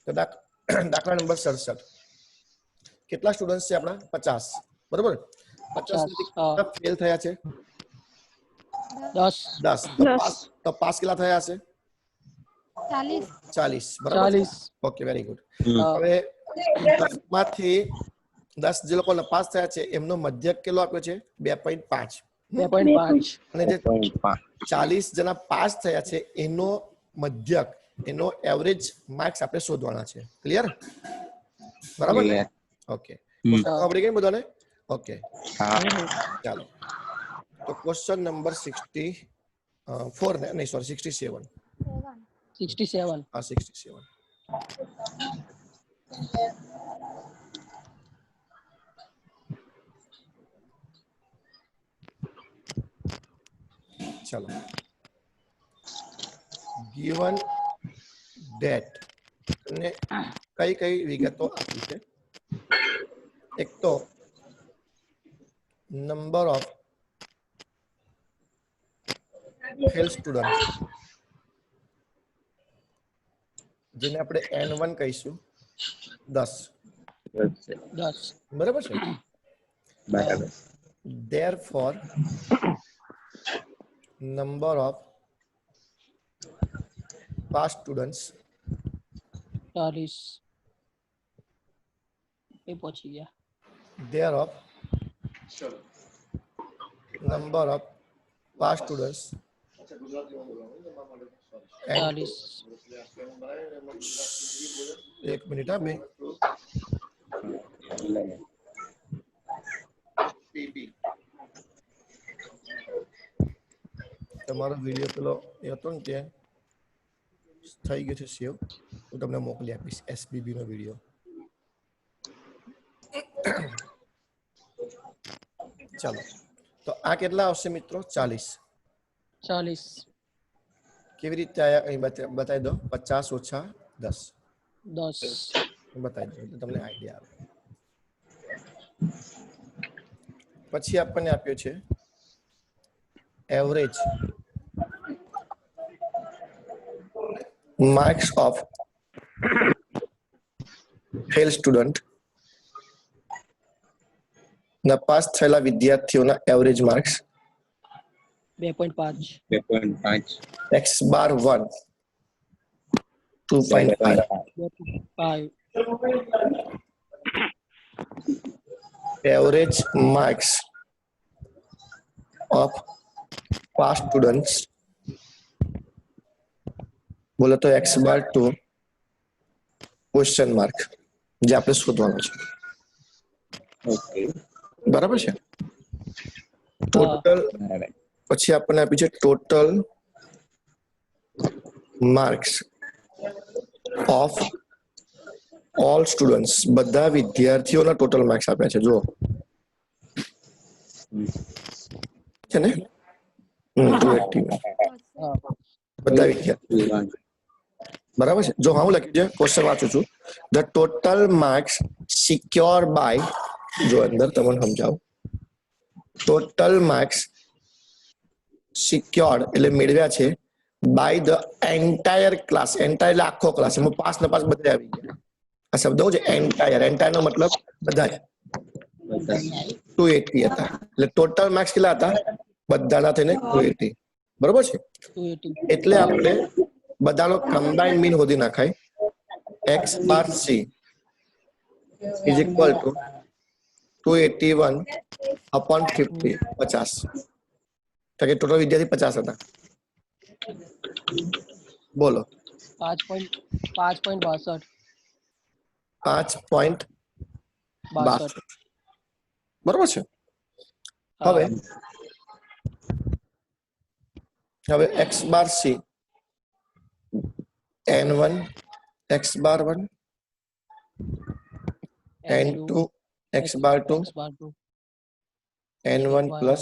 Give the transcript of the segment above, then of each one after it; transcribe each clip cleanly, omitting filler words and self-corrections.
તો દાખલા નંબર 67 કેટલા સ્ટુડન્ટ્સ છે આપણા 50 બરોબર 50 માંથી કેટલા ફેલ થયા છે 10 તો પાસ કેટલા થયા હશે 40 બરાબર ઓકે વેરી ગુડ હવે 10 માંથી 10 જે લોકો પાસ થયા છે એમનો મધ્યક કેટલો આપ્યો છે 2.5 અને જે 40 જણા પાસ થયા છે એનો મધ્યક એનો એવરેજ માર્ક્સ આપણે શોધવાના છે ક્લિયર બરાબર ને ઓકે આવડી ગઈ બધાને ઓકે ચાલો તો ક્વેશ્ચન નંબર 64 ને નહીં સોરી 67 હા 67 चलो given that ने कई कई विगतो आपी है एक तो नंबर ऑफ फेल स्टूडेंट्स જેને આપણે n1 કહીશું 10 બરાબર છે therefore number of past students 40 એ પહોંચી ગયા thereof number of past students 40 एक मिनट हाँ भाई તમારો વિડિયો પેલો એ હતો ને ત્યાં થઈ ગયો છે સેવ હું તમને મોકલી આપીશ એસબીબી નો વિડિયો ચાલો તો આ કેટલા આવશે મિત્રો 40 કેવી રીતે આયા અહીં બતાવી દો 50 ઓછા 10 બતાવી દો એટલે તમને આઈડિયા આવે પછી આપણને આપ્યો છે average marks of fail student ના પાસ થયેલા વિદ્યાર્થીઓના average marks 2.5 x bar 1 2.5 average marks of past students बोले तो x bar 2 क्वेश्चन मार्क જે આપણે શોધવાનું છે ઓકે બરાબર છે ટોટલ પછી આપણને આપી છે total marks of all students બધા વિદ્યાર્થીઓના ટોટલ માર્ક્સ આપ્યા છે જો છે ને 280 બધા વિદ્યાર્થીઓ બરાબર છે જો હું લખી દે ક્વેશ્ચન વાંચું છું the total marks secure by જો અંદર તમને સમજાવું ટોટલ માર્ક્સ સિક્યોર્ડ એટલે મેળવ્યા છે by the entire class entire એટલે આખો ક્લાસ એમાં પાસ ને પાસ બધા આવી ગયા આ શબ્દ છે એન્ટાયર નો મતલબ બધા 280 હતા એટલે ટોટલ માર્ક્સ કેટલા હતા બધાના થઈને 280 બરોબર છે એટલે આપણે બધાનો કમ્બાઈન્ડ મીન શોધી નાખાય x bar c is equal to 281 upon 50 50 તો કે ટોટલ વિદ્યાર્થી 50 હતા બોલો 5.62 બરોબર છે હવે x બાર c n1 x bar 1 n2 x bar 2 n1 plus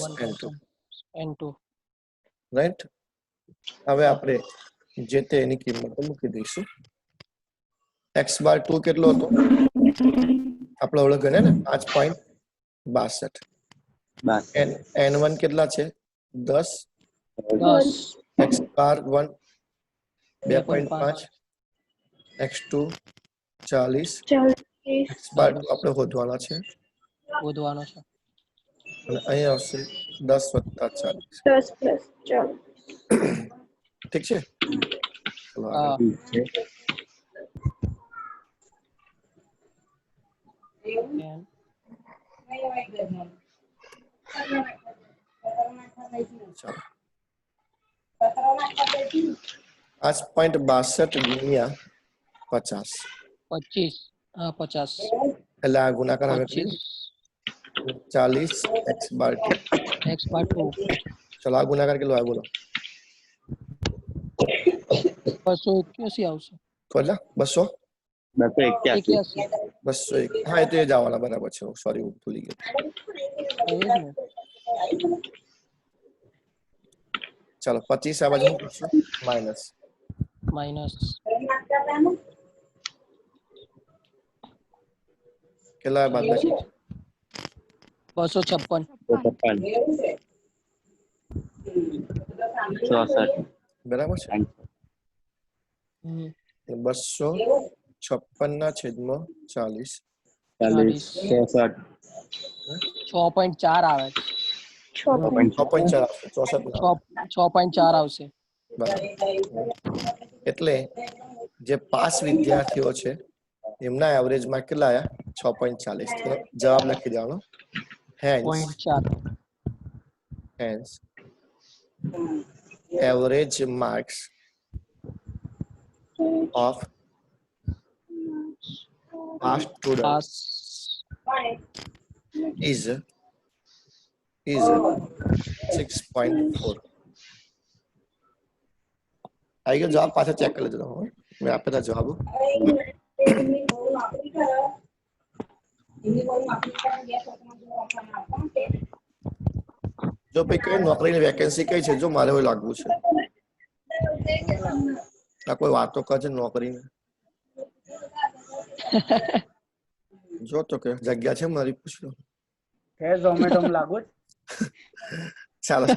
n2 right હવે આપણે જે તે એની કિંમત મૂકી દઈશું x bar 2 કેટલો હતો આપણે ઓળખ ગણે ને 5.62 n1 કેટલા છે 10 x bar 1 2.5 x2 40 x બાર 2 આપણે શોધવાના છે શોધવાનો છે અને અહીં આવશે 10 વત્તા 40 10 plus 40. ઠીક છે ચલો હા આગળ N ચાલો 5.62 ગુણ્યા 50 25 हाँ 50 એટલે આ ગુણાકાર હવે કરીએ 25 40 x બાર 2 x बार 2 ચલો આ ગુણાકાર કેટલો આવે બોલો 281 આવશે કેટલા 200 81 201 હા એ તો એ જ આવવાના બરાબર છે સોરી હું ભૂલી ગયો એ જ ને ચાલો 25 આ બાજુ શું કરશો માઈનસ માઈનસ કેટલા બાદબાકી 256 બરાબર છે हम्म, 256 ના છેદમાં 40 6.4 આવે 6.4 આવશે 64 ના આવે. 6.4 આવશે બરાબર એટલે જે પાસ વિદ્યાર્થીઓ છે એમના એવરેજમાં કેટલા આયા 6.40 તો જવાબ લખી દેવાનો hence average marks of past student પાસ is 6.4 आई गयो जवाब पाछा चेक कर लेજો તમે મેં આપેલા જવાબો જો ભાઈ કઈ નોકરીની વેકેન્સી કઈ છે જો મારે હોય લાગવું છે આ કોઈ વાતો કરે નોકરીની જો તો કે જગ્યા છે મારી પૂછ લો હે ઝોમેટો માં લાગુ ચાલો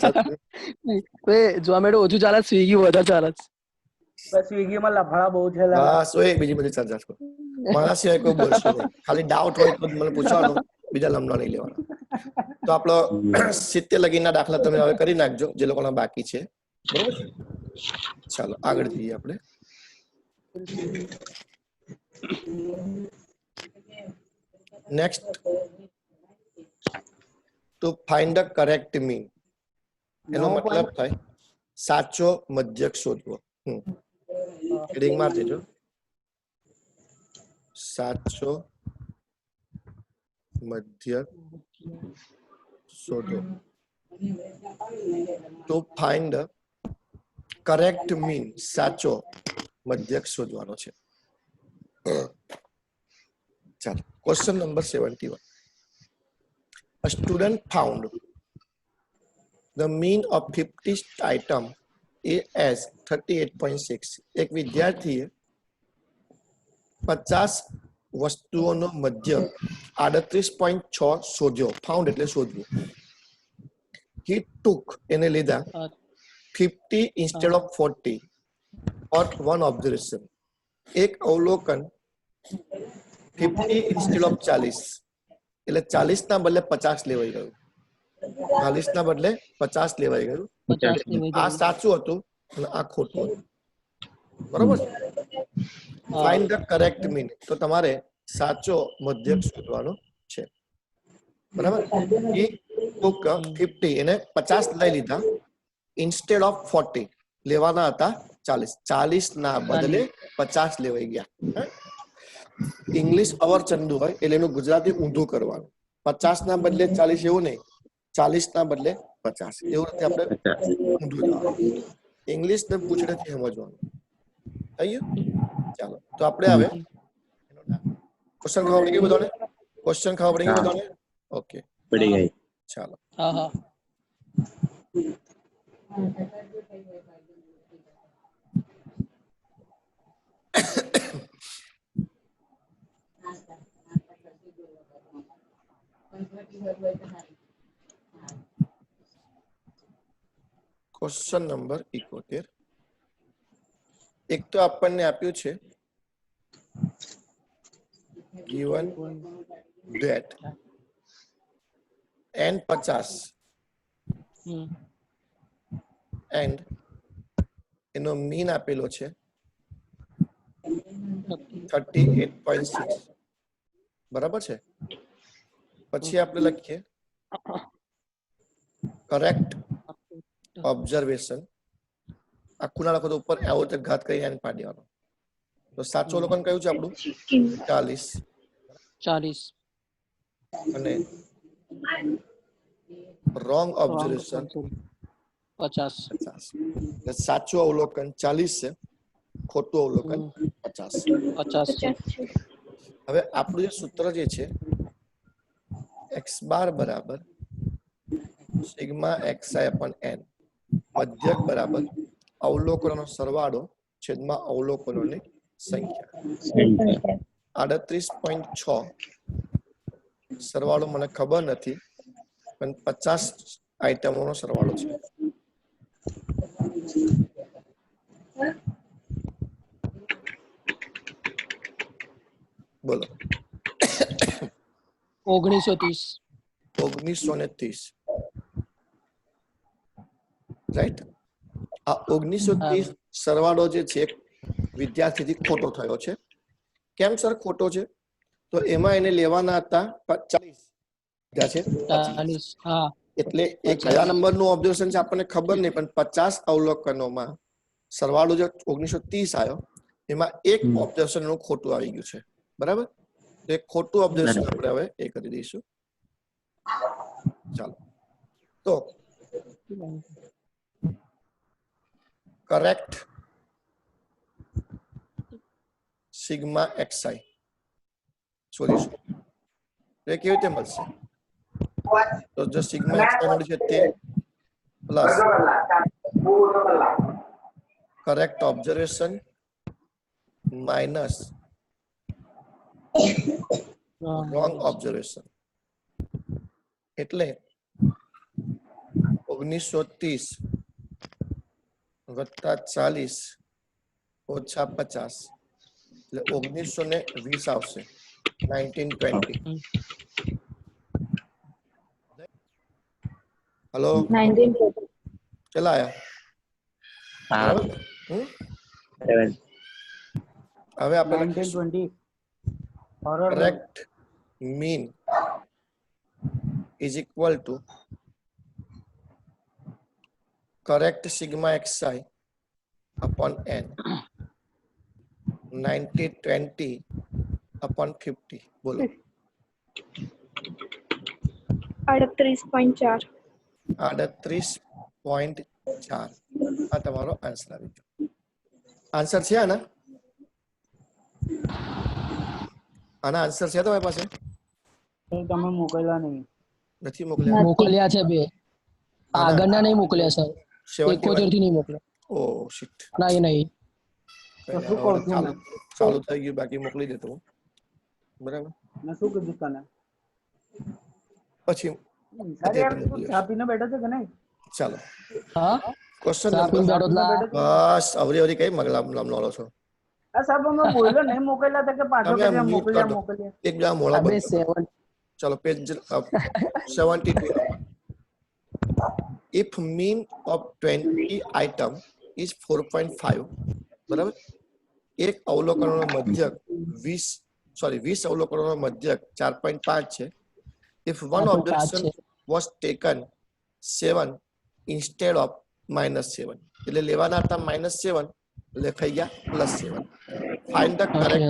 એ ઝોમેટો ઓછું ચાલે સ્વિગી વધારે ચાલે બસ સ્વિગી માં લફડા બહુ છે બસ ઓય બીજી બધી ચર્ચા કરો મારા સિવાય કોઈ બોલશો નહીં ખાલી ડાઉટ હોય તો મને પૂછવાનો બીજા લમણા નહીં લેવાના તો આપણો 70 લગીના દાખલા તમે હવે કરી નાખજો જે લોકોના બાકી છે બરોબર ચાલો આગળ જઈએ આપણે next to find the correct mean એનો મતલબ થાય સાચો મધ્યક શોધવો હેડિંગ માર દેજો સાચો મધ્યક શોધો to find the correct mean સાચો મધ્યક શોધવાનો છે ચાલો question number 71 A student found the mean of 50 item as 38.6 એક વિદ્યાર્થીએ 50 વસ્તુઓનો મધ્ય 38.6 શોધ્યો ફાઉન્ડ એટલે શોધવું he took એને લીધા 50 instead of 40 or one observation એક અવલોકન 50 instead of 40 એટલે 40 ના બદલે 50 લેવાઈ ગયું 40 ના બદલે 50 લેવાઈ ગયું આ સાચું હતું અને આ ખોટું હતું બરોબર ફાઇન્ડ ધ કરેક્ટ મીન તો તમારે સાચો મધ્યક શોધવાનો છે બરાબર એ ટુક 50 એને 50 લઈ લીધા ઇન્સ્ટેડ ઓફ 40 લેવાના હતા 40 ના બદલે 50 લેવાઈ ગયા ઇંગ્લિશ અવર ચંદુ હોય એટલે એનું ગુજરાતી ઊંધું કરવાનું 50 ના બદલે 40 એવું નહીં 40 ના બદલે 50 એવું રીતે આપણે ઊંધું જવાનું ઇંગ્લિશ ને પૂછડેથી સમજવાનું થઈ ગયું ચાલો તો આપણે હવે ક્વેશ્ચન ખબર પડી ગઈ બધાને ક્વેશ્ચન ખબર પડી ગઈ બધાને ઓકે પડી ગઈ ચાલો હા હા ક્વેશ્ચન નંબર 71 એક તો આપણને આપ્યું છે given that n 50 and એનો મીન આપેલો છે 38.6 બરાબર છે. પછી આપણે લખીએ કરેક્ટ ઓબ્ઝર્વેશન, આખું ના લખો તો ઉપર આવો તો ઘાત કરી એને પાડી દેવાનો. તો સાચું અવલોકન કયું છે આપણું 40 અને રોંગ ઓબ્ઝર્વેશન 50. સાચું અવલોકન 40 છે, ખોટું અવલોકન 50. હવે આપણું જે સૂત્ર જે છે x બાર બરાબર સિગ્મા xi upon n, મધ્યક બરાબર અવલોકનોનો સરવાળો છેદમાં અવલોકનોની સંખ્યા. 38.6 સરવાળો મને ખબર નથી, પણ 50 આઈટમોનો સરવાળો છે. બોલો 1930 રાઈટ. આ 1930 સરવાળો જે છે વિદ્યાર્થીથી ખોટો થયો છે. કેમ સર ખોટો છે? તો એમાં એને લેવાના હતા 40 છે, એટલે એ કયા નંબરનું ઓબ્ઝર્વેશન છે આપણને ખબર નહીં, પણ 50 અવલોકનોમાં સરવાળો જે 1930 આવ્યો એમાં એક ઓબ્ઝર્વેશન નું ખોટું આવી ગયું છે. બરાબર, તો એક ખોટું ઓબ્ઝર્વેશન આપણે હવે એ કરી દઈશું. ચાલો, તો કરેક્ટ સિગ્મા xi શોધીશું. એ કેવી રીતે મળશે? તો જો સિગ્મા xi મળ્યું છે તે plus correct observation minus wrong observation, એટલે 1930 વત્તા 40 ઓછા 50 એટલે 1920 આવશે. 1920. હેલો, 1920. ચલા આયા. હવે આપણે 1920 correct mean is equal to correct sigma xi upon n 90/20 upon 50. બોલો 38.4. 38.4 આ તમારો આન્સર આવી ગયો. આન્સર છે આના આન્સર છે તમારી પાસે? તમે મોકલ્યા નહીં. નથી મોકલ્યા? મોકલ્યા છે બે, આગળના નહીં મોકલ્યા સર, 71 થી નહીં મોકલ્યા. ઓ શિટ, નહીં ચાલુ થઈ ગયું, બાકી મોકલી દેતો હું. બરાબર, મેં શું કીધું તને? પછી છાપીને બેઠો છે કે નહીં? ચાલો, હા ક્વેશ્ચન સાપીને બેઠો નંબર એટલે બસ અવરી કઈ મગલામ લો છો. આ સાહેબ અમે બોલ્યો નહીં મોકલ્યા હતા કે પાછો તમે કે mute કરી દો. મોકલ્યા. એક જા મોળા બે બંધ કરો. 7 ચલો page 72. if mean of 20 item is 4.5, બરાબર, એક અવલોકનોનો મધ્યક 20 અવલોકનોનો મધ્યક 4.5 છે. if one observation was taken 7 instead of -7, એટલે લેવાના હતા -7 લખાઈ ગયા +7. find the correct.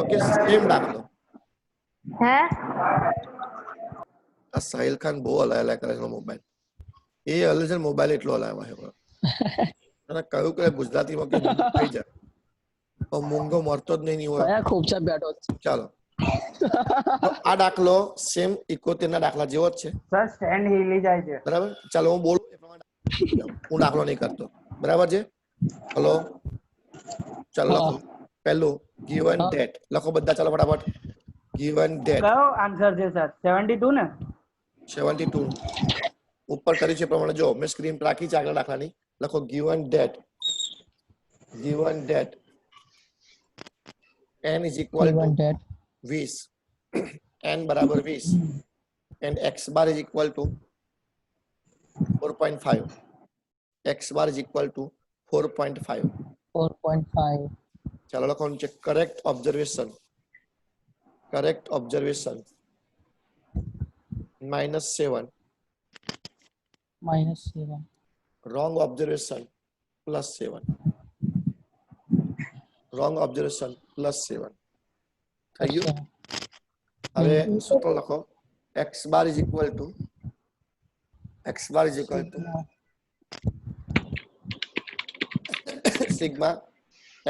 Okay, same દાખલો. હે આ સાહિલ ખાન બહુ હલાયેલા કરે છે મોબાઈલ. એ હલે છે મોબાઈલ એટલો હલાવ્યો છે. અને કહ્યું કે ગુજરાતીમાં કે થઈ જાય તો મૂંગો મરતો જ નહીં હોય. ખૂબ છે બેઠો. ચાલો, આ દાખલો સેમ 71 ના દાખલા જેવો જ છે. સર સ્ટેન્ડ હિલી જાય છે. બરાબર, ચાલો હું બોલું એ પ્રમાણે હું દાખલો નહીં કરતો. બરાબર છે? હલો, ચાલો લખો. પહેલું given that લખો બધા, ચાલો ફટાફટ. given that કયો આન્સર છે સર? 72 ને? 72 ઉપર કર્યું છે પ્રમાણે જો મેં સ્ક્રીન પર રાખી છે આગળ દાખલાની. લખો given that n is equal to 20 n बराबर 20 and x bar is equal to 4.5. x bar is equal to 4.5. 4.5 चलो लखो नीचे correct observation -7 -7 wrong observation +7 wrong observation +7 થઈ ગયું હવે સૂત્ર લખો x bar is equal to sigma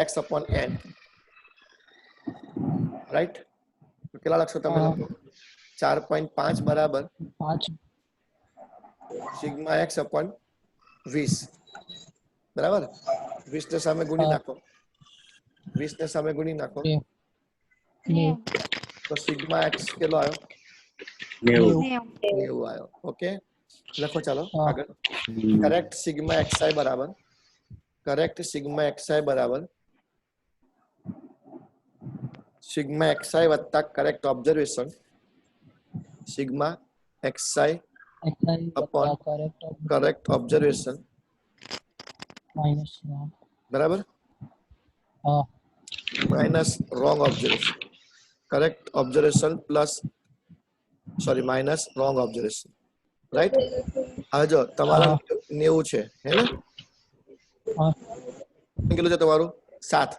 x upon n, right? તો કેટલા લખશો તમે લોકો 4.5 બરાબર 5 સિગ્મા x upon 20 બરાબર 20 ને સામે ગુણી નાખો 20 ને સામે ગુણી નાખો તો સિગ્મા x કેટલો આવ્યો 90 આવ્યો. ઓકે લખો ચાલો આગળ કરેક્ટ સિગ્મા xi બરાબર સિગ્મા xi વત્તા correct observation sigma xi upon correct observation બરાબર minus wrong observation correct observation plus sorry minus wrong observation, right? હવે જો તમારા 90 છે હે ને કેટલું છે તમારું 7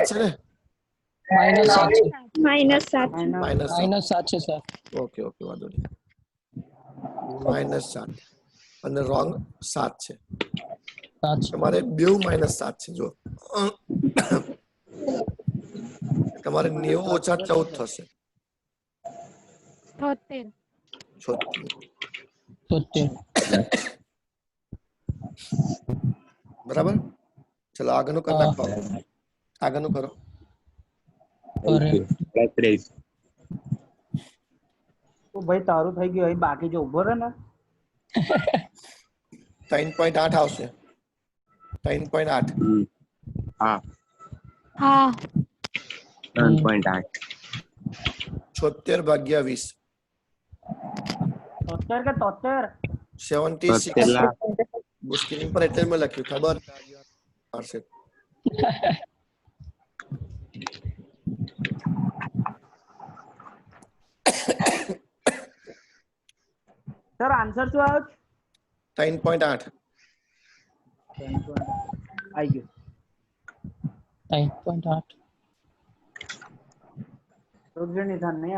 છે ને -7 છે સર. ઓકે વાંધો નહીં -7 અને રોંગ 7 છે તમારે બેવ -7 છે. જો તમારે 90 ઓછા 14 થશે 76 બરાબર. ચલો આગળનું કરી નાખો આગળનું કરો તો ભાઈ તારું થઈ ગયું બાકી જો ઉભો રહે ને 3.8 આવશે 3.8 હા 3.8 76 ભાગ્યા 20 73 કે 73 76 સ્ક્રીન પર એટલે મેં લખ્યું ખબર આવશે. સર આન્સર શું આવ્યો? 3.8 આવી ગયો 3.8 રોજે નહીં થાય નહીં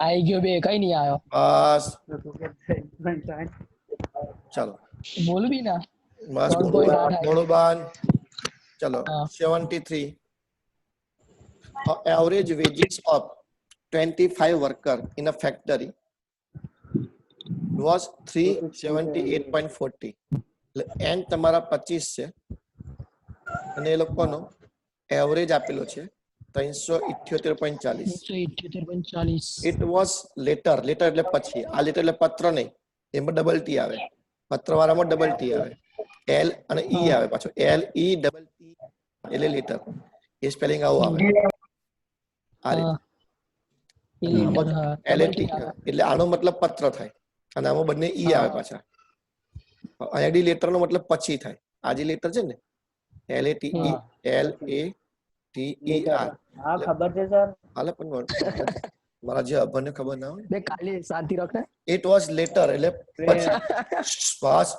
આવી ગયો બે કઈ નહીં આવ્યો બસ આવે. ચાલો બોલ બી ના બસ થોડું બાન. ચલો 73 average wages of 25 worker in a factory was 378.40. એટલે n તમારા 25 છે અને એ લોકોનો એવરેજ આપેલો છે 378.40. ઇટ વોઝ લેટર એટલે પછી આ લેટર એટલે પત્ર નહીં એમાં ડબલ ટી આવે પત્ર વાળામાં ડબલ ટી આવે એલ અને ઈ આવે પાછો એલ ઈ ડબલ ટી એટલે લેટર એ સ્પેલિંગ આવું આવે આ રીતે એલ ટી એટલે આનો મતલબ પત્ર થાય અને આમાં બંને ઈ આવે પાછા અહીંયા ડી લેટર નો મતલબ પછી થાય આ જે લેટર છે ને L A T L A T E R હા ખબર છે સર હાલે પણ મારા જે અભણને ખબર ના હોય બે કાલે શાંતિ રાખ ને ઇટ વોઝ લેટર એટલે પછી બસ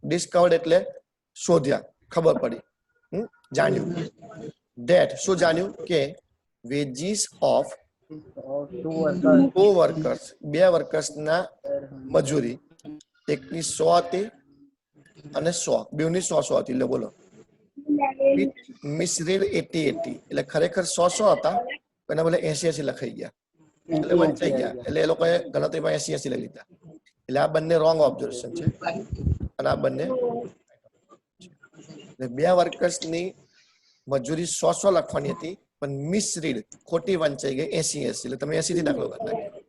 ડિસ્કવર્ડ એટલે શોધ્યા ખબર પડી જાણ્યું ધેટ શું જાણ્યું કે વેજીસ ઓફ ટુ વર્કર્સ બે વર્કર્સ ના મજૂરી એકની 100 હતી અને 100 બેવની 100 હતી. એટલે બોલો મિસરીડ 80 એટલે ખરેખર 100 હતા એના બદલે 80 લખાઈ ગયા એટલે વંચાઈ ગયા એટલે એ લોકોએ ગણતરીમાં 80 લઈ લીધા. એટલે આ બંને રોંગ ઓબ્ઝર્વેશન છે અને આ બંને બે વર્કર્સની મજૂરી 100 લખવાની હતી પણ મિસરીડ ખોટી વંચાઈ ગઈ 80 એટલે તમે 80 થી દાખલો કરી નાખ્યો.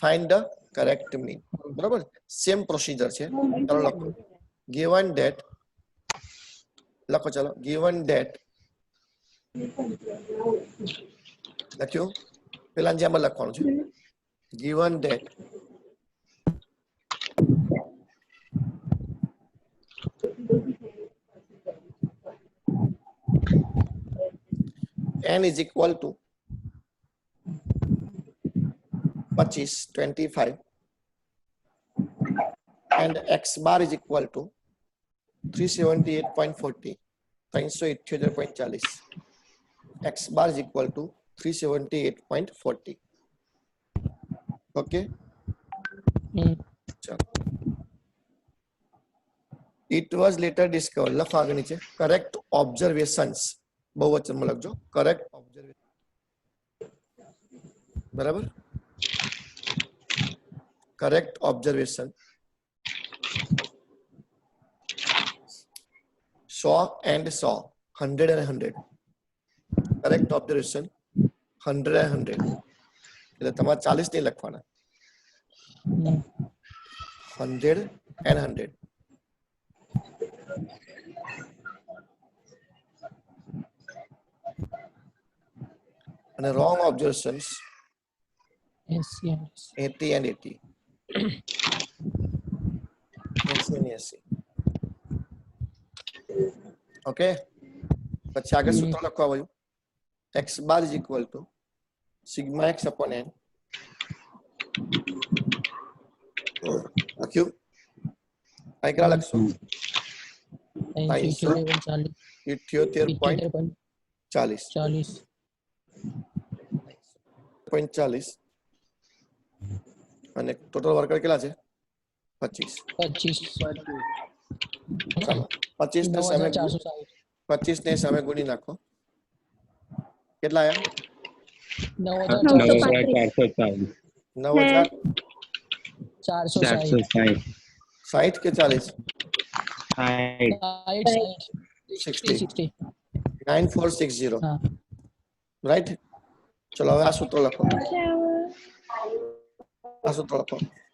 Find the correct mean. બરાબર સેમ પ્રોસીજર છે. ચાલો લખો given that લખો ચાલો given that લખ્યું પેલા જેમ લખવાનું છે given that n is equal to 25, 25 and x bar is equal to 378.40, 378.40. X bar is equal to 378.40. Okay. It was later discovered. લખો આગળ નીચે correct observations બહુવચનમાં લખજો correct observation. બરાબર correct observation saw and saw 100 and 100 correct observation 100 and 100 એટલે તમારે 40 નહીં લખવાના 100 and 100 and wrong observations 80 and 80 80 and 80 okay પછી આગળ સૂત્ર લખવા આવ્યું x bar is equal to sigma x upon n લખ્યું આ કેટલા લખશો 78.40 અને ટોટલ વર્કર કેટલા છે 25 ચાલો 25 ને સામે 25 ને સામે ગુણી નાખો કેટલા આયા 9460 60 કે 40 60 9460 રાઈટ ચલો હવે આ સૂત્ર લખો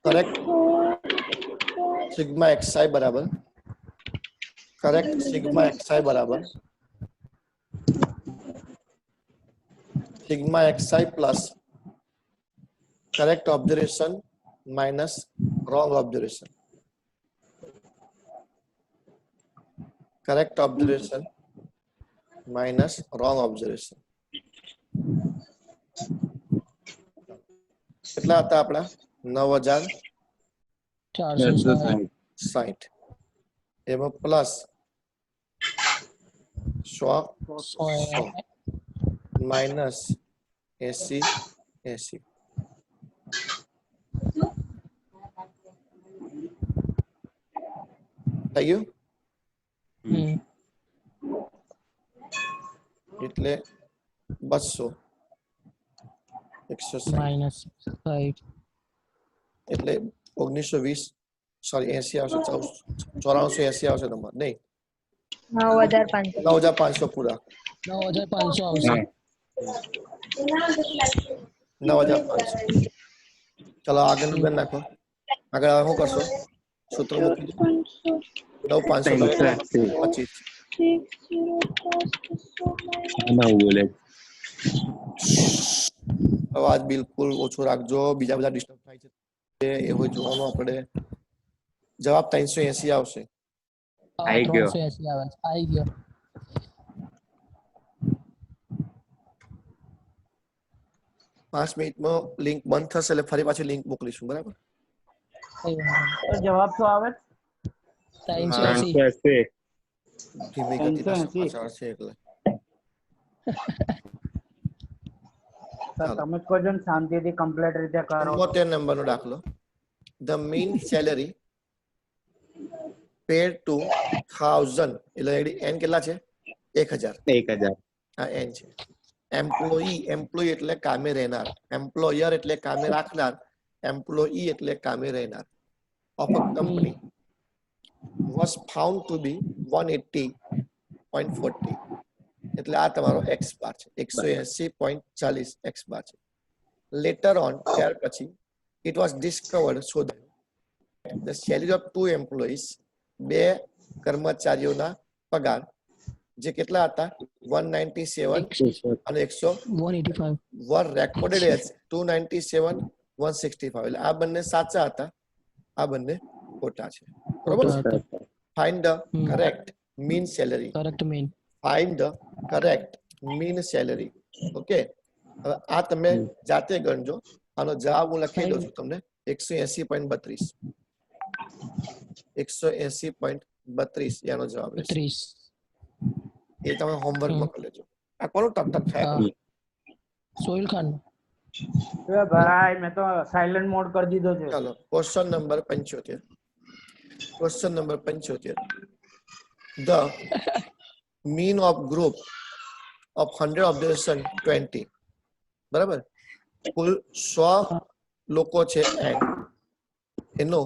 કરેક્ટ સિગ્મા xi બરાબર કરેક્ટ સિગ્મા xi બરાબર sigma xi plus correct observation minus wrong observation correct observation minus wrong observation કેટલા હતા આપણા 9460 એમાં પ્લસ 100 માઇનસ 80 થઈ ગયું એટલે 200 160 માઈનસ 60 એટલે 1920 સોરી 80 આવશે 9480 આવશે તમારે નહીં 9500 પૂરા 9500 આવશે 9500 ચલો આગળ બેન નાખો આગળ શું કરશો સૂત્ર મૂકી 9500 અવાજ બિલકુલ ઓછો રાખજો બીજા બધા ડિસ્ટર્બ થાય છે એ હોય જોવાનું આપણે જવાબ 380 આવશે આવી ગયો 380 આવે આવી ગયો 5 મિનિટમાં લિંક બંધ થશે એટલે ફરી પાછી લિંક મોકલીશું બરાબર જવાબ શું આવે 380 ધીમી ગતિથી પાછળ છે એટલે તમે કોઈ શાંતિથી કમ્પ્લીટ રીતે કરો 74 નંબરનો દાખલો the mean salary paid to 1000 એટલે એન કેટલા છે 1000 આ એન છે એમ્પ્લોયી એટલે કામે રહેનાર એમ્પ્લોયર એટલે કામે રાખનાર એમ્પ્લોયી એટલે કામે રહેનાર of a company was found to be 180.40 એટલે આ તમારો x બાર છે 180.40 x બાર છે later on ત્યાર પછી it was discovered શોધાયું the salary of two employees બે કર્મચારીઓના પગાર જે કેટલા હતા 197 અને 185 were recorded as 297 165 એટલે આ બંને સાચા હતા, આ બંને ખોટા છે. બરોબર. Find the correct mean salary. Correct mean. Find the correct mean salary. Okay, હવે આ તમે જાતે ગણજો. આનો જવાબ હું લખી દઉં છું તમને 180.32 180.32 એનો જવાબ રહેશે. 32 એ તમે હોમવર્કમાં કરી લેજો. આ કોનું ટક ટક થાય? સોહિલ ખાન. ભાઈ મેં તો સાયલેન્ટ મોડ કરી દીધો છે. ચાલો question number 75. Question number 75. The mean of group of 100 observation 20. બરાબર, કુલ 100 લોકો છે એનો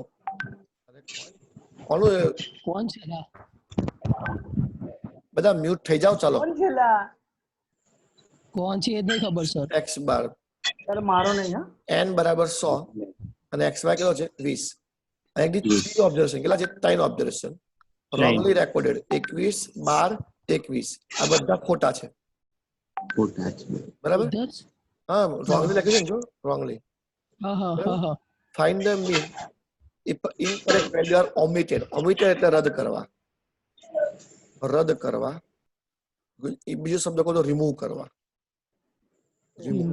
કોનું કોણ છે? બધા મ્યુટ થઈ જાવ. ચાલો કોણ છે એ જ નહીં ખબર સર. x બાર મારો નહીં હા. n બરાબર 100 અને xy કેટલો છે 20. અહીંથી 3 ઓબ્ઝર્વેશન કેટલા છે? 3 ઓબ્ઝર્વેશન રોંગલી રેકોર્ડેડ 21 12 21 આ બધા ખોટા છે. બરાબર. હા, રોંગલી લખ્યું છે ને, જો wrongly. Find the mean if incorrect value are omitted. Omitted એટલે રદ કરવા. રદ કરવા. બીજો શબ્દ કહો તો રિમૂવ કરવા. રિમૂવ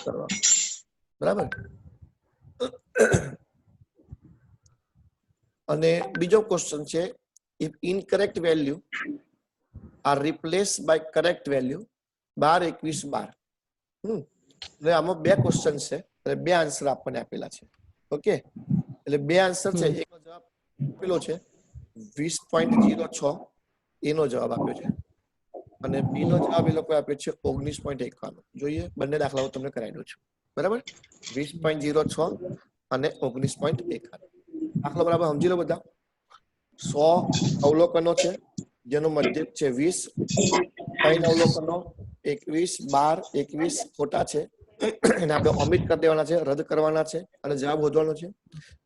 કરવા. બરાબર. અને બીજો ક્વેશ્ચન છે if incorrect value are replaced by correct value 12 21 12. એટલે આમાં બે ક્વેશ્ચન છે એટલે બે આન્સર આપણને આપેલા છે. ઓકે, એટલે બે આન્સર છે. એકનો જવાબ આપેલો છે 20.06 એનો જવાબ આપ્યો છે અને બી નો જવાબ એ લોકો આપ્યો છે 19.51. જોઈએ, બંને દાખલાઓ તમને કરાવી દઉં છું. બરાબર, 20.06 અને 19.51. દાખલો બરાબર સમજી લો બધા. 100 અવલોકનો છે જેનો મધ્યક છે 20. 3 અવલોકનો 21 12 21 ખોટા છે એને આપણે ઓમિટ કરી દેવાના છે, રદ કરવાના છે અને જવાબ શોધવાનો છે.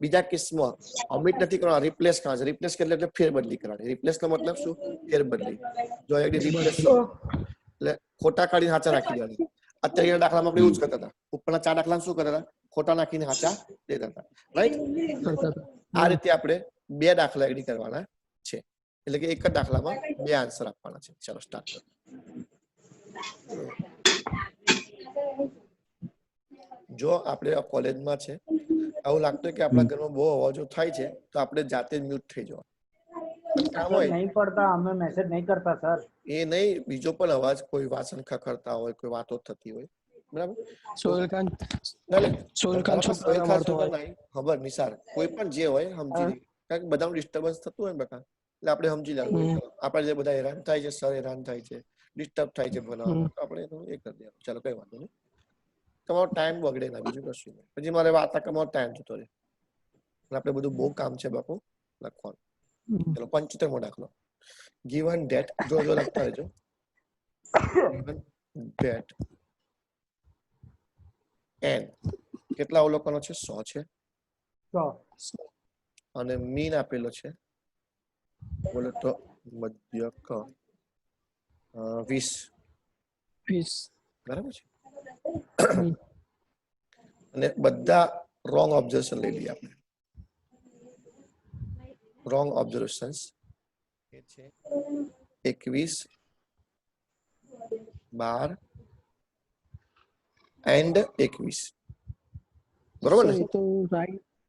બીજા કેસમાં ઓમિટ નથી કરવાના, રિપ્લેસ કરવાના છે. રિપ્લેસ એટલે ફેરબદલી કરવાની. રિપ્લેસ નો મતલબ શું? ફેરબદલી. જો રિપ્લેસ એટલે ખોટા કાઢીને સાચા નાખી દેવાની. અત્યારે દાખલામાં આપણે એવું જ કરતા હતા. ઉપરના 4 દાખલામાં શું કરતા હતા? ખોટા નાખીને સાચા દેતા હતા. રાઈટ. આ રીતે આપણે બે દાખલા એગ્રી કરવાના છે. એટલે કે એક જ દાખલામાં બે આન્સર આપવાના છે. ચલો સ્ટાર્ટ કરો. જો આપણે કોલેજમાં છે, આવું લાગતું કે આપણા ઘરમાં બહુ અવાજો થાય છે તો આપણે જાતે જ મ્યુટ થઈ જવા. કામ હોય નહીં પડતા, અમે મેસેજ નહીં કરતા સર. એ નહીં, બીજો પણ અવાજ, કોઈ વાસણ ખખડતા હોય, કોઈ વાતો થતી હોય. બરાબર. સોહિલ ખાન ખબર નિસાર કોઈ પણ જે હોય સમજી લે. કારણ કે બધાનું ડિસ્ટર્બન્સ થતું હોય ને બકા, એટલે આપણે સમજી લેવું. આપણે જે બધા હેરાન થાય છે, સર હેરાન થાય છે, ડિસ્ટર્બ થાય છે ભણવામાં, આપણે એ કરી દેવાનું. ચાલો કઈ વાંધો નહીં. તમારો ટાઈમ બગડે ના, બીજું કશું નહીં. પછી મારે વાત તમારો ટાઈમ જતો રહે. આપણે બધું બહુ કામ છે બાપુ લખવાનું. ચલો 75મો દાખલો. given that જો લખતા રહેજો. given that n કેટલા અવલોકનો છે? 100 છે. અને મીન આપેલો છે બોલો તો મધ્યક 20. બરાબર છે. અને બધા રોંગ ઓબ્ઝર્વેશન લઈ લઈએ આપણે. રોંગ ઓબ્ઝર્વેશન્સ એ છે 21 12 એન્ડ 21. બરોબર ને?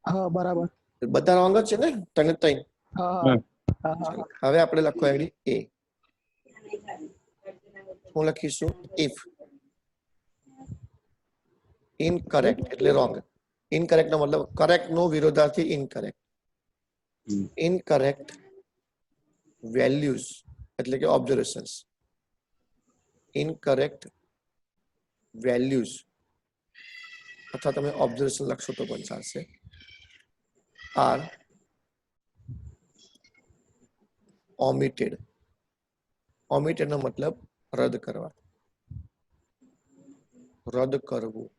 હા બરાબર. બધા રોંગ જ છે ને? તને તઈ. હવે આપણે લખો એડી એ. હું લખીશું if ઇનકરેક્ટ એટલે રોંગ. ઇનકરેક્ટ નો મતલબ કરેક્ટ નો વિરોધાર્થી ઇનકરેક્ટ. ઇનકરેક્ટ વેલ્યુઝ એટલે કે ઓબ્ઝર્વેશન્સ. ઇનકરેક્ટ વેલ્યુઝ અથવા તમે ઓબ્ઝર્વેશન લખશો તો પણ ચાલશે. R omitted. ઓમિટેડ નો મતલબ રદ કરવા, રદ કરવું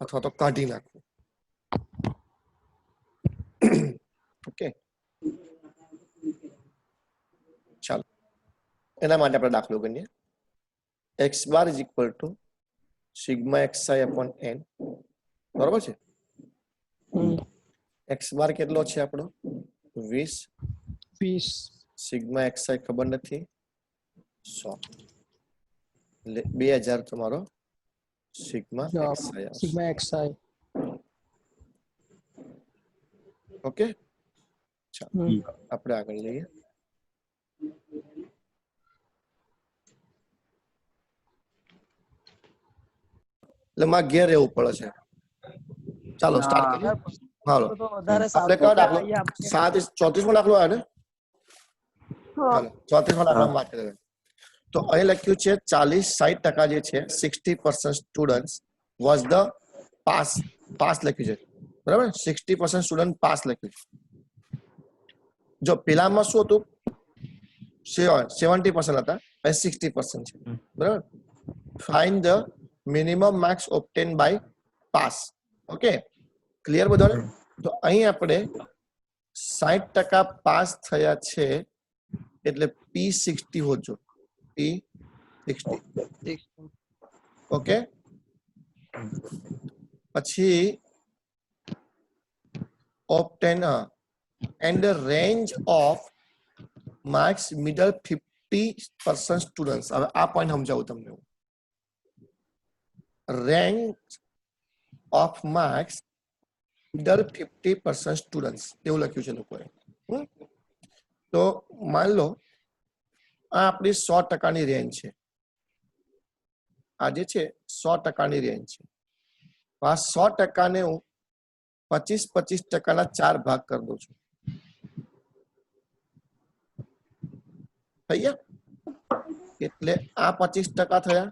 અથવા તો કાઢી નાખવું. ઓકે, ચાલો એના માટે આપણે દાખલો ગણીએ x bar is equal to sigma xi upon n બરાબર છે x બાર કેટલો છે આપણો 20 સિગ્મા xi ખબર નથી 100 એટલે 2000 તમારો સિગ્મા xi ઓકે ચાલો આપણે આગળ જઈએ એટલે માં ઘેર રહેવું પડે છે ચાલો સ્ટાર્ટ કરીએ હાલો તો વધારે આપણે કયો દાખલો 34મો દાખલો આવ્યો ને હાલો 34મો દાખલો વાત કરીએ તો અહીં લખ્યું છે 40-60% જે છે 60% સ્ટુડન્ટ્સ વોઝ ધ પાસ લખ્યું છે બરાબર 60% સ્ટુડન્ટ પાસ લખ્યું છે જો પેલામાં શું હતું 70% હતા અને 60% છે બરાબર find the minimum marks obtain by pass okay clear બધાને તો અહીં આપણે 60% પાસ થયા છે એટલે P60 હોજો P60 ઓકે પછી ઓબ્ટેન and the range of marks middle 50% students હવે આ પોઈન્ટ સમજાવું તમને range of marks middle 50% students એવું લખ્યું છે લોકોએ તો માન લો આ આપણી 100% ની રેન્જ છે આ જે છે 100% ની રેન્જ છે આ 100% ને હું 25-25% ના 4 ભાગ કરી દઉં છું થઈ ગયા એટલે આ 25% થયા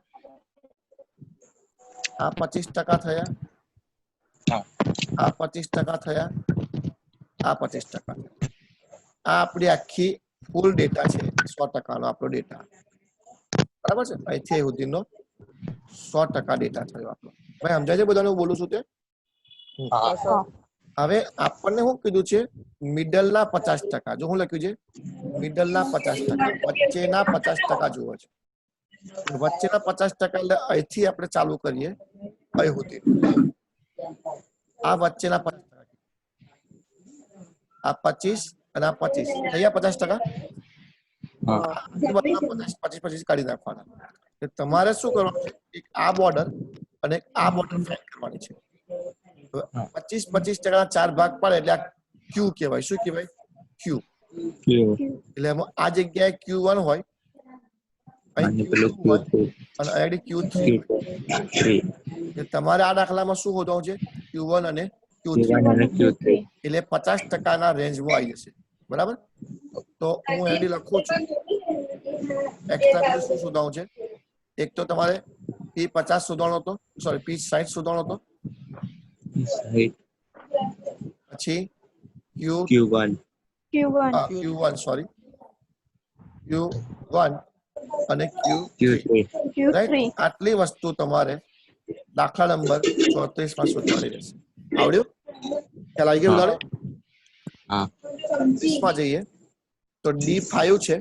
આ 25% થયા આ 25% થયા આ 25% આ આપણી આખી ફૂલ ડેટા છે 100% નો આપણો ડેટા બરાબર છે અહીંથી સુધીનો 100% ડેટા થયો આપણો ભાઈ સમજાય છે બધાને હું બોલું છું તે હવે આપણને શું કીધું છે મિડલ ના 50% જો હું લખ્યું છે મિડલ ના 50% વચ્ચેના 50% જોવો છે વચ્ચેના 50% એટલે અહીંથી આપણે ચાલુ કરીએ અહીં સુધી આ વચ્ચેના 50% આ 25 અને આ 25 થયા 50% 25 કાઢી નાખવાના તમારે શું કરવાનું છે એક આ બોર્ડર અને આ બોર્ડર ફાઇન્ડ કરવાની છે 25-25% 4 ભાગ પડે એટલે આ ક્યુ કહેવાય શું કહેવાય ક્યુ એટલે આ જગ્યાએ Q1 હોય અહીં Q2 હોય અને અહીં Q3 હોય તમારે આ દાખલામાં શું હોતું છે Q1 અને Q3 એટલે 50% ના રેન્જમાં આવી જશે બરાબર તો હું અહીં લખું છું એક્સ્ટ્રા શું શોધવાનું છે એક તો તમારે P50 શોધવાનો હતો સોરી P60 શોધવાનો હતો પછી Q1 સોરી Q1 અને Q3 રાઈટ આટલી વસ્તુ તમારે દાખલા નંબર 34 માં શોધવાની રહેશે આવડ્યું ખ્યાલ આવી ગયો બધાને હા 30 માં જઈએ તો D5 છે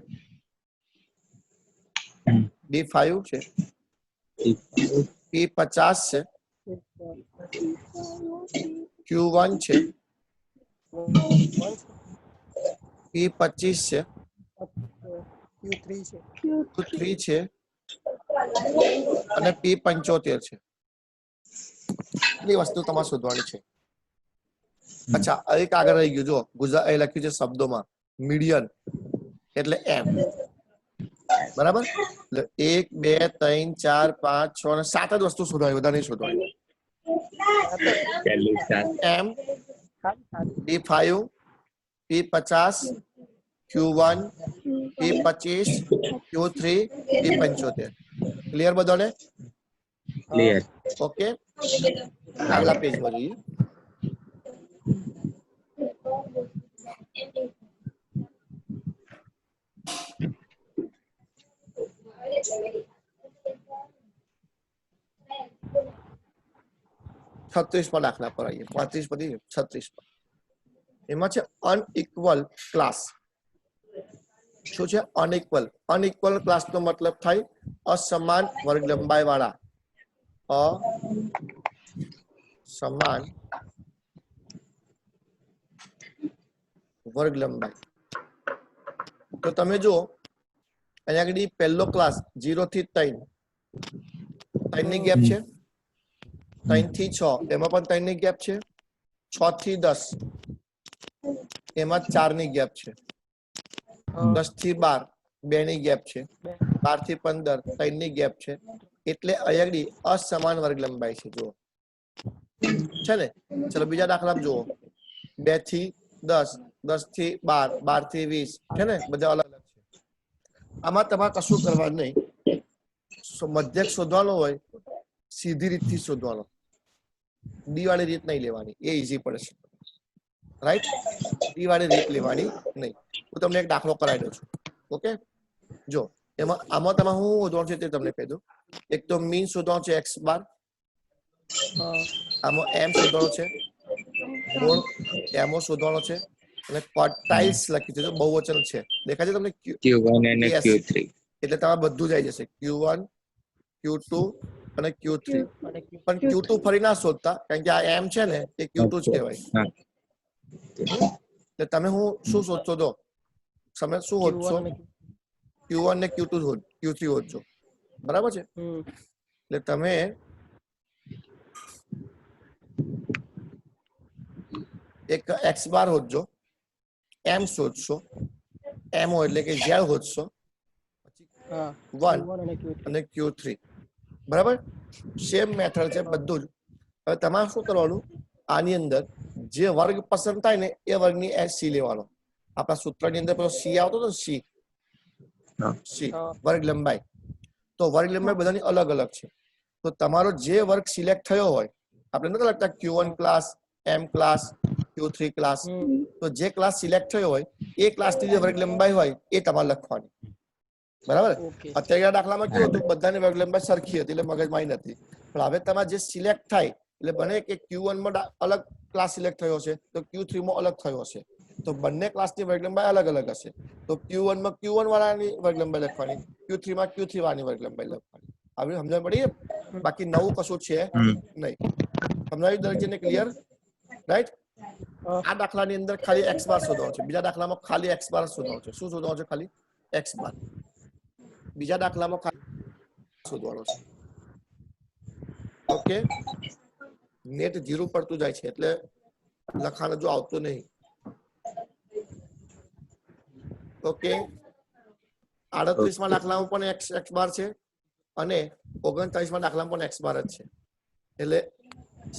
D5 છે P50 છે Q1 છે P25 છે Q3 છે અને P75 છે એટલી વસ્તુ તમારે શોધવાની છે અચ્છા એક આગળ રહી ગયું જો ગુજરાત એ લખ્યું છે શબ્દોમાં મીડિયન એટલે M બરાબર એટલે 1 2 3 4 5 6 અને 7 જ વસ્તુ શોધવાની બધા નહીં શોધવાની M D5 P50 Q1 P25 Q3 P75 clear બધાને ક્લિયર ઓકે આગલા પેજમાં જઈએ છત્રીસમાં દાખલા પર આવીએ 35 પછી 36 એમાં છે અનઇક્વલ ક્લાસ શું છે અનઇક્વલ. અનઇક્વલ ક્લાસનો મતલબ થાય અસમાન વર્ગ લંબાઈ વાળા. અસમાન વર્ગ લંબાઈ. તો તમે જુઓ અહીંયા આગળ પહેલો ક્લાસ 0 થી 3 ની ગેપ છે, 3 થી 6 એમાં પણ 3 ની ગેપ છે, 6 થી 10 એમાં 4 ની ગેપ છે, 10 થી 12 2 ની ગેપ છે, 12 થી 15 3 ની ગેપ છે. એટલે અહીંયા અસમાન વર્ગ લંબાઈ છે. જુઓ છે ને. ચલો બીજા દાખલામાં જુઓ 2 થી 10, 10 થી 12, 12 થી 20 છે ને, બધા અલગ અલગ છે. આમાં તમારે કશું કરવાનું નહીં. મધ્યક શોધવાનો હોય સીધી રીતથી શોધવાનો, ડી વાળી રીત નહીં લેવાની, એ ઈઝી પડે છે. રાઈટ, ડી વાળી રીત લેવાની નહીં. હું તમને એક દાખલો કરાવી દઉં છું. ઓકે, જો એમાં આમાં તમે શું શોધવાનું છે તે તમને કહી દઉં. એક તો મીન શોધવાનું છે x બાર, આમાં એમ શોધવાનો છે, ગુણ એમો શોધવાનો છે, અને ક્વાર્ટાઇલ્સ લખી છે, બહુવચન છે. દેખાય છે તમને? Q1 અને Yes. Q3. એટલે તમારે બધું જ આવી જશે, Q1 Q2 અને Q3. પણ Q2 ફરી ના શોધતા, કારણ કે આ એમ છે ને એ Q2 જ કહેવાય. હા. એટલે તમે શું શોધશો? તો તમે શું શોધશો? Q1 ને Q2 Q3 શોધશો. બરાબર છે? એટલે તમે એક x બાર શોધજો, એમ શોધશો, એમઓ એટલે કે ઝેડ શોધશો, પછી 1 અને Q3. બરાબર? સેમ મેથડ છે બધું જ. હવે તમારે શું કરવાનું? આની અંદર જે વર્ગ પસંદ થાય ને એ વર્ગની સી લેવાનો. આપણા સૂત્રની અંદર પેલો સી આવતો હતો, સી વર્ગ લંબાઈ. તો વર્ગ લંબાઈ બધાની અલગ અલગ છે. તો તમારો જે વર્ગ સિલેક્ટ થયો હોય, આપણે નથી લખતા Q1 ક્લાસ, એમ ક્લાસ, Q3 ક્લાસ. તો જે ક્લાસ સિલેક્ટ થયો હોય એ ક્લાસની જે વર્ગ લંબાઈ હોય એ તમારે લખવાની. બરાબર? અત્યારે દાખલામાં કેવું હતું, બધાની વર્ગ લંબાઈ સરખી હતી એટલે મગજમારી નથી. પણ હવે તમારે જે સિલેક્ટ થાય એટલે બને કે Q1 માં અલગ ક્લાસ સિલેક્ટ થયો છે તો Q3 માં અલગ થયો હશે, તો બંને ક્લાસની વર્ગ લંબાઈ અલગ અલગ હશે. તો Q1 માં Q1 વાળાની વર્ગ લંબાઈ લખવાની, Q3 માં Q3 વાળાની વર્ગ લંબાઈ લખવાની. આવી સમજણ પડી? બાકી નવું કશું છે નહીં. સમજાવી દરેકને ક્લિયર? રાઈટ? આ દાખલાની અંદર ખાલી x બાર શોધવાનો છે, બીજા દાખલામાં ખાલી x બાર શોધવાનો છે. શું શોધવાનો છે? ખાલી x બાર. બીજા દાખલામાં ખાલી શોધવાનો છે. ઓકે, નેટ 0 પડતું જાય છે એટલે લખાણ જો આવતું નહીં. ઓકે, 38માં દાખલામાં પણ x બાર છે અને 39માં દાખલામાં પણ x બાર જ છે. એટલે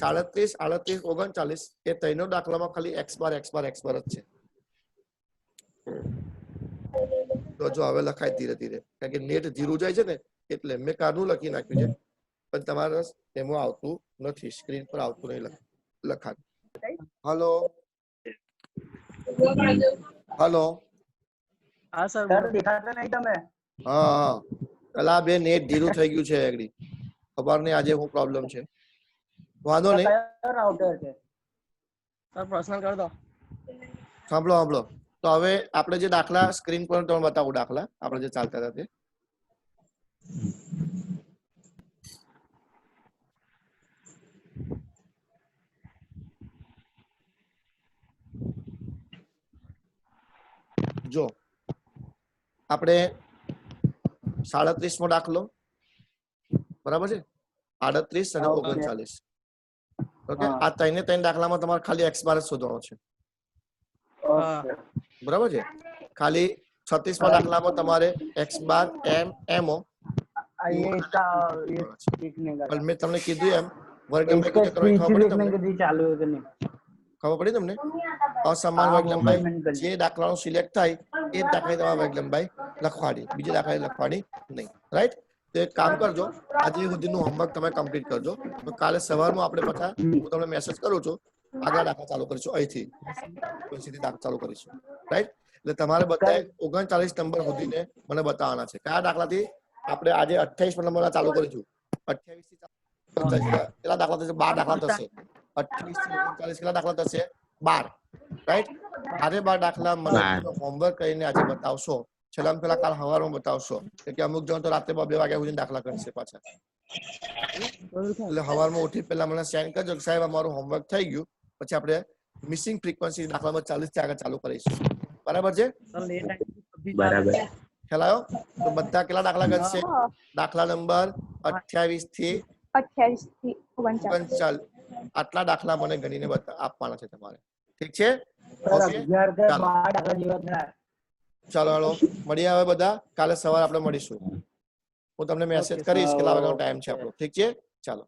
37, 38, 39 એ ત્રણેય દાખલામાં ખાલી x બાર જ છે. તો જો હવે લખાય ધીરે ધીરે, કારણ કે નેટ 0 જાય છે ને એટલે મેં કારનું લખી નાખ્યું છે, પણ તમારે એમાં આવતું નથી, સ્ક્રીન પર આવતું નહીં લખાણ. હલો હલો, હા સર, દેખાતા નહીં તમે? હા, પેલા બે નેટ ધીરું થઈ ગયું છે આગળ, ખબર નહીં આજે શું પ્રોબ્લેમ છે. વાંધો નહીં, રાઉટર છે સર, પર્સનલ કર દો. સાંભળો. તો હવે આપણે જે દાખલા સ્ક્રીન પર તમને બતાવું, દાખલા આપણે જે ચાલતા હતા તે. જો આપણે 37મો દાખલો, બરાબર છે? 38 અને 39. ઓકે, આ ત્રણ દાખલામાં તમારે ખાલી x બાર જ શોધવાનો છે. બરાબર છે? ખાલી 36મા દાખલામાં તમારે x બાર, એમઓ. મેં તમને કીધું એમ વર્ગ લંબાઈ ખબર પડી તમને? અસમાન વર્ગ લંબાઈ જે દાખલાનો સિલેક્ટ થાય એ દાખલાની તમારે વર્ગ લંબાઈ લખવાની, બીજી દાખલાની લખવાની નહીં. રાઈટ? તો એક કામ કરજો, આજે સુધીનું હોમવર્ક તમે કમ્પ્લીટ કરજો. તો કાલે સવારમાં આપણે પાછા હું તમને મેસેજ કરું છું, આગળ દાખલા ચાલુ કરીશું, અહીંથી સીધી દાખલા ચાલુ કરીશું. રાઈટ? એટલે તમારે બધાએ 39 નંબર સુધીને મને બતાવવાના છે. કયા દાખલાથી? આપણે આજે 28 નંબર ચાલુ કરીશું. 28 થી કેટલા દાખલા થશે? 12 દાખલા થશે. 28 થી 39 કેટલા દાખલા થશે? 12. રાઈટ? આજે 12 દાખલા મને હોમવર્ક કરીને આજે બતાવશો છેલ્લામાં પેલા કાલ સવારમાં બતાવશો કે અમુક જણ તો રાત્રે 2 વાગ્યા સુધી દાખલા કરશે પાછા. એટલે સવારમાં ઉઠી પહેલા મને સેન્ડ કરજો કે સાહેબ અમારું હોમવર્ક થઈ ગયું, પછી આપણે મિસિંગ ફ્રીક્વન્સી દાખલા નંબર 40 થી આગળ ચાલુ કરીશું. બરાબર છે? બરાબર. ખ્યાલ આવ્યો? તો બધા કેટલા દાખલા કરશે? દાખલા નંબર 28 થી 28 થી 39. આટલા દાખલા મને ગણીને આપવાના છે તમારે. ઠીક છે? ઓકે, ચાલો હાલો મળીએ હવે બધા. કાલે સવારે આપણે મળીશું. હું તમને મેસેજ કરીશ કેટલા વાગ્યાનો ટાઈમ છે આપણો. ઠીક છે? ચાલો.